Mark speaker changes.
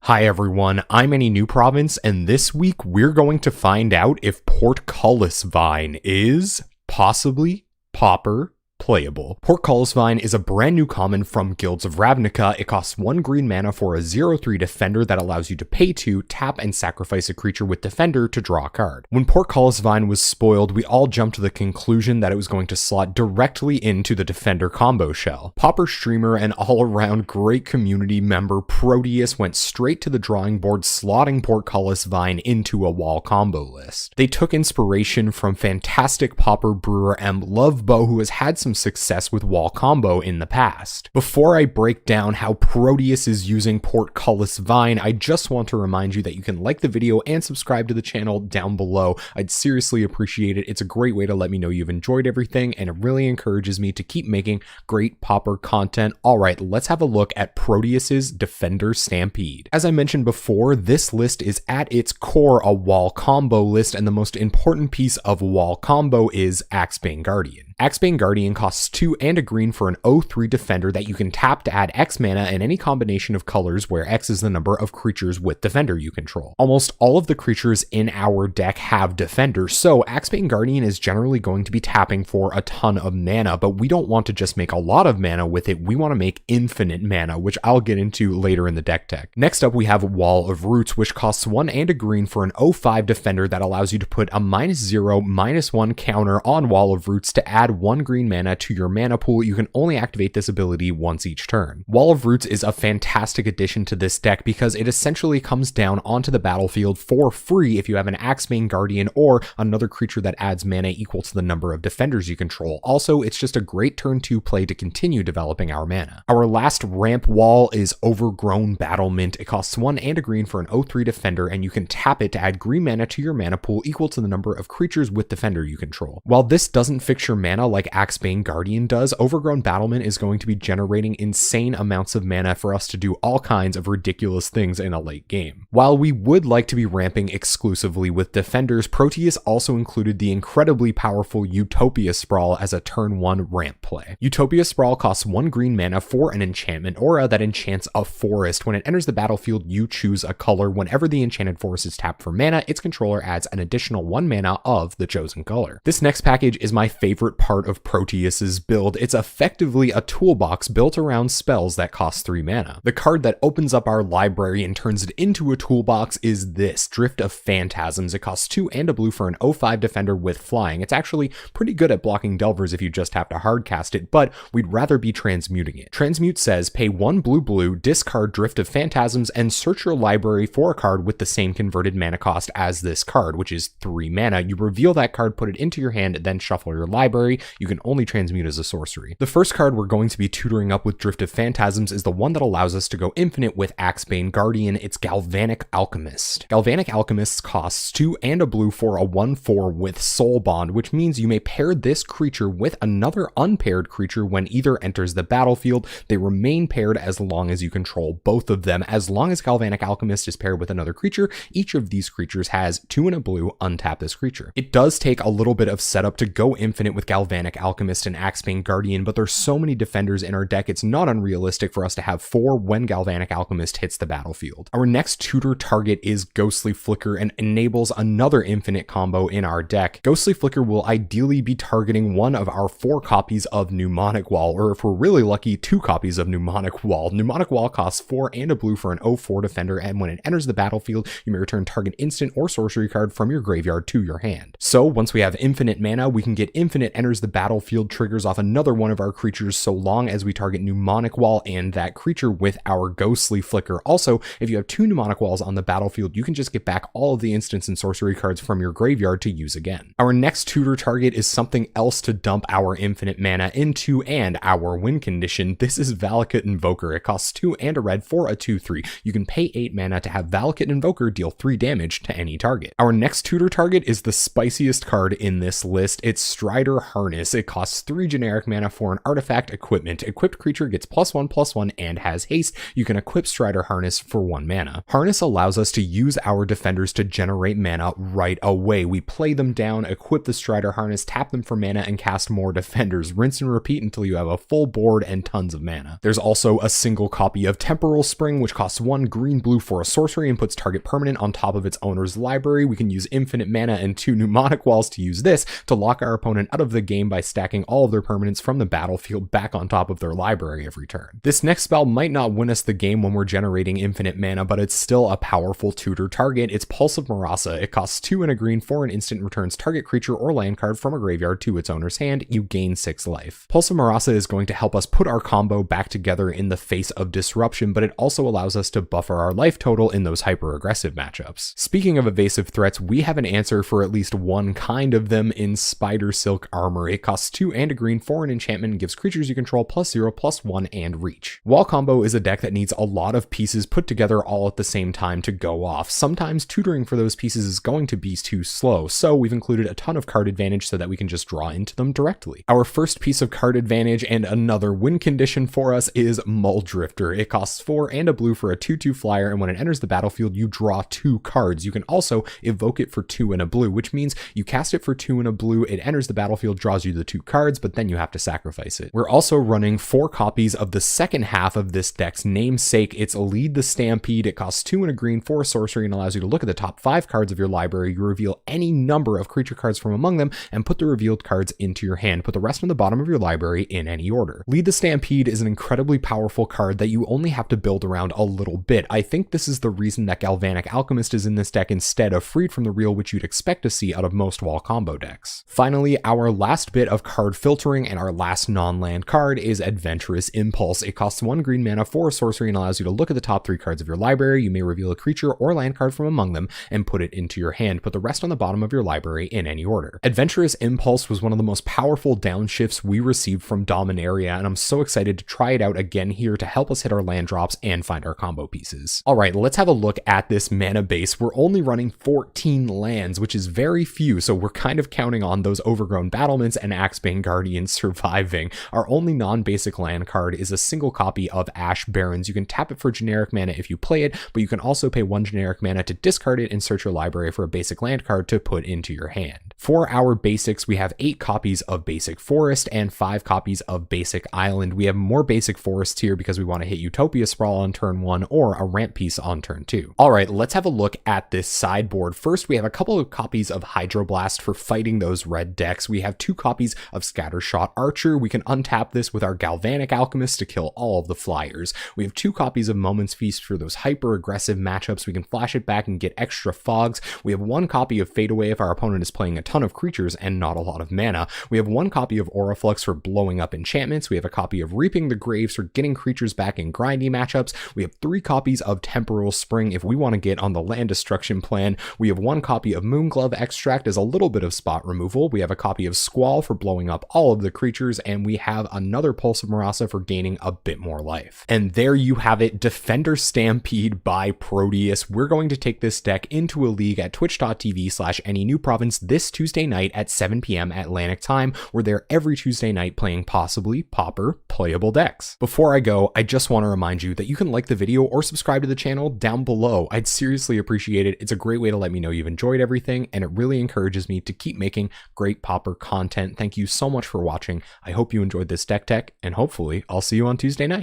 Speaker 1: Hi everyone, I'm Any New Province, and this week we're going to find out if Portcullis Vine is possibly Pauper playable. Portcullis Vine is a brand new common from Guilds of Ravnica. It costs 1 green mana for a 0/3 defender that allows you to pay 2, tap, and sacrifice a creature with defender to draw a card. When Portcullis Vine was spoiled, we all jumped to the conclusion that it was going to slot directly into the defender combo shell. Pauper streamer and all-around great community member Proteus went straight to the drawing board, slotting Portcullis Vine into a wall combo list. They took inspiration from fantastic Pauper brewer M. Lovebow, who has had some success with wall combo in the past. Before I break down how Proteus is using Portcullis Vine, I just want to remind you that you can like the video and subscribe to the channel down below. I'd seriously appreciate it. It's a great way to let me know you've enjoyed everything, and it really encourages me to keep making great Pauper content. Alright, let's have a look at Proteus's Defender Stampede. As I mentioned before, this list is at its core a wall combo list, and the most important piece of wall combo is Axebane Guardian. Axebane Guardian costs 2 and a green for an 0/3 defender that you can tap to add X mana in any combination of colors where X is the number of creatures with defender you control. Almost all of the creatures in our deck have defender, so Axebane Guardian is generally going to be tapping for a ton of mana, but we don't want to just make a lot of mana with it, we want to make infinite mana, which I'll get into later in the deck tech. Next up we have Wall of Roots, which costs 1 and a green for an 0/5 defender that allows you to put a -0/-1 counter on Wall of Roots to add 1 green mana to your mana pool. You can only activate this ability once each turn. Wall of Roots is a fantastic addition to this deck because it essentially comes down onto the battlefield for free if you have an Axebane Guardian or another creature that adds mana equal to the number of defenders you control. Also, it's just a great turn 2 play to continue developing our mana. Our last ramp wall is Overgrown Battlement. It costs 1 and a green for an 0/3 defender, and you can tap it to add green mana to your mana pool equal to the number of creatures with defender you control. While this doesn't fix your mana like Axebane Guardian does, Overgrown Battlement is going to be generating insane amounts of mana for us to do all kinds of ridiculous things in a late game. While we would like to be ramping exclusively with defenders, Proteus also included the incredibly powerful Utopia Sprawl as a turn 1 ramp play. Utopia Sprawl costs 1 green mana for an enchantment aura that enchants a forest. When it enters the battlefield, you choose a color. Whenever the enchanted forest is tapped for mana, its controller adds an additional 1 mana of the chosen color. This next package is my favorite part of Proteus's build. It's effectively a toolbox built around spells that cost 3 mana. The card that opens up our library and turns it into a toolbox is this, Drift of Phantasms. It costs 2 and a blue for an 0/5 defender with flying. It's actually pretty good at blocking Delvers if you just have to hardcast it, but we'd rather be transmuting it. Transmute says pay 1 blue, discard Drift of Phantasms, and search your library for a card with the same converted mana cost as this card, which is 3 mana. You reveal that card, put it into your hand, then shuffle your library. You can only transmute as a sorcery. The first card we're going to be tutoring up with Drift of Phantasms is the one that allows us to go infinite with Axebane Guardian. It's Galvanic Alchemist. Galvanic Alchemist costs 2 and a blue for a 1/4 with Soul Bond, which means you may pair this creature with another unpaired creature when either enters the battlefield. They remain paired as long as you control both of them. As long as Galvanic Alchemist is paired with another creature, each of these creatures has 2 and a blue, untap this creature. It does take a little bit of setup to go infinite with Galvanic Alchemist and Axebane Guardian, but there's so many defenders in our deck, it's not unrealistic for us to have 4 when Galvanic Alchemist hits the battlefield. Our next tutor target is Ghostly Flicker and enables another infinite combo in our deck. Ghostly Flicker will ideally be targeting one of our 4 copies of Mnemonic Wall, or if we're really lucky, 2 copies of Mnemonic Wall. Mnemonic Wall costs 4 and a blue for an 0/4 defender, and when it enters the battlefield, you may return target instant or sorcery card from your graveyard to your hand. So once we have infinite mana, we can get infinite enters the battlefield, triggers off another one of our creatures so long as we target Mnemonic Wall and that creature with our Ghostly Flicker. Also, if you have 2 Mnemonic Walls on the battlefield, you can just get back all of the instants and sorcery cards from your graveyard to use again. Our next tutor target is something else to dump our infinite mana into and our win condition. This is Valakut Invoker. It costs 2 and a red for a 2/3. You can pay 8 mana to have Valakut Invoker deal 3 damage to any target. Our next tutor target is the spiciest card in this list. It's Strider Harness. It costs 3 generic mana for an artifact equipment. Equipped creature gets +1/+1 and has haste. You can equip Strider Harness for 1 mana. Harness allows us to use our defenders to generate mana right away. We play them down, equip the Strider Harness, tap them for mana, and cast more defenders. Rinse and repeat until you have a full board and tons of mana. There's also a single copy of Temporal Spring, which costs 1 green-blue for a sorcery and puts target permanent on top of its owner's library. We can use infinite mana and 2 mnemonic walls to use this to lock our opponent out of the game by stacking all of their permanents from the battlefield back on top of their library every turn. This next spell might not win us the game when we're generating infinite mana, but it's still a powerful tutor target. It's Pulse of Marasa. It costs 2 and a green for an instant, returns target creature or land card from a graveyard to its owner's hand. You gain 6 life. Pulse of Marasa is going to help us put our combo back together in the face of disruption, but it also allows us to buffer our life total in those hyper-aggressive matchups. Speaking of evasive threats, we have an answer for at least one kind of them in Spider Silk Armor. It costs 2 and a green for an enchantment and gives creatures you control +0/+1 and reach. Wall Combo is a deck that needs a lot of pieces put together all at the same time to go off. Sometimes tutoring for those pieces is going to be too slow, so we've included a ton of card advantage so that we can just draw into them directly. Our first piece of card advantage and another win condition for us is Muldrifter. It costs 4 and a blue for a 2/2 flyer, and when it enters the battlefield, you draw 2 cards. You can also evoke it for 2 and a blue, which means you cast it for 2 and a blue, it enters the battlefield, draws you the 2 cards, but then you have to sacrifice it. We're also running 4 copies of the second half of this deck's namesake. It's Lead the Stampede. It costs 2 and a green for a sorcery and allows you to look at the top 5 cards of your library. You reveal any number of creature cards from among them and put the revealed cards into your hand. Put the rest on the bottom of your library in any order. Lead the Stampede is an incredibly powerful card that you only have to build around a little bit. I think this is the reason that Galvanic Alchemist is in this deck instead of Freed from the Real, which you'd expect to see out of most wall combo decks. Finally, our last bit of card filtering and our last non-land card is Adventurous Impulse. It costs 1 green mana for a sorcery and allows you to look at the top 3 cards of your library. You may reveal a creature or land card from among them and put it into your hand. Put the rest on the bottom of your library in any order. Adventurous Impulse was one of the most powerful downshifts we received from Dominaria, and I'm so excited to try it out again here to help us hit our land drops and find our combo pieces. Alright, let's have a look at this mana base. We're only running 14 lands, which is very few, so we're kind of counting on those Overgrown Battlements and Axebane Guardians surviving. Our only non-basic land card is a single copy of Ash Barrens. You can tap it for generic mana if you play it, but you can also pay 1 generic mana to discard it and search your library for a basic land card to put into your hand. For our basics, we have 8 copies of Basic Forest and 5 copies of Basic Island. We have more Basic Forests here because we want to hit Utopia Sprawl on turn 1 or a Ramp Piece on turn 2. Alright, let's have a look at this sideboard. First, we have a couple of copies of Hydroblast for fighting those red decks. We have 2 copies of Scattershot Archer. We can untap this with our Galvanic Alchemist to kill all of the flyers. We have 2 copies of Moment's Feast for those hyper-aggressive matchups. We can flash it back and get extra fogs. We have 1 copy of Fade Away if our opponent is playing a ton of creatures and not a lot of mana. We have 1 copy of Auraflux for blowing up enchantments. We have a copy of Reaping the Graves for getting creatures back in grindy matchups. We have 3 copies of Temporal Spring if we want to get on the land destruction plan. We have 1 copy of Moonglove Extract as a little bit of spot removal. We have a copy of Squall for blowing up all of the creatures, and we have another Pulse of Marasa for gaining a bit more life. And there you have it, Defender Stampede by Proteus. We're going to take this deck into a league at twitch.tv/AnyNewProvince this Tuesday night at 7 p.m. Atlantic time. We're there every Tuesday night playing possibly Pauper playable decks. Before I go, I just want to remind you that you can like the video or subscribe to the channel down below. I'd seriously appreciate it. It's a great way to let me know you've enjoyed everything, and it really encourages me to keep making great Pauper content. Thank you so much for watching. I hope you enjoyed this deck tech, and hopefully I'll see you on Tuesday night.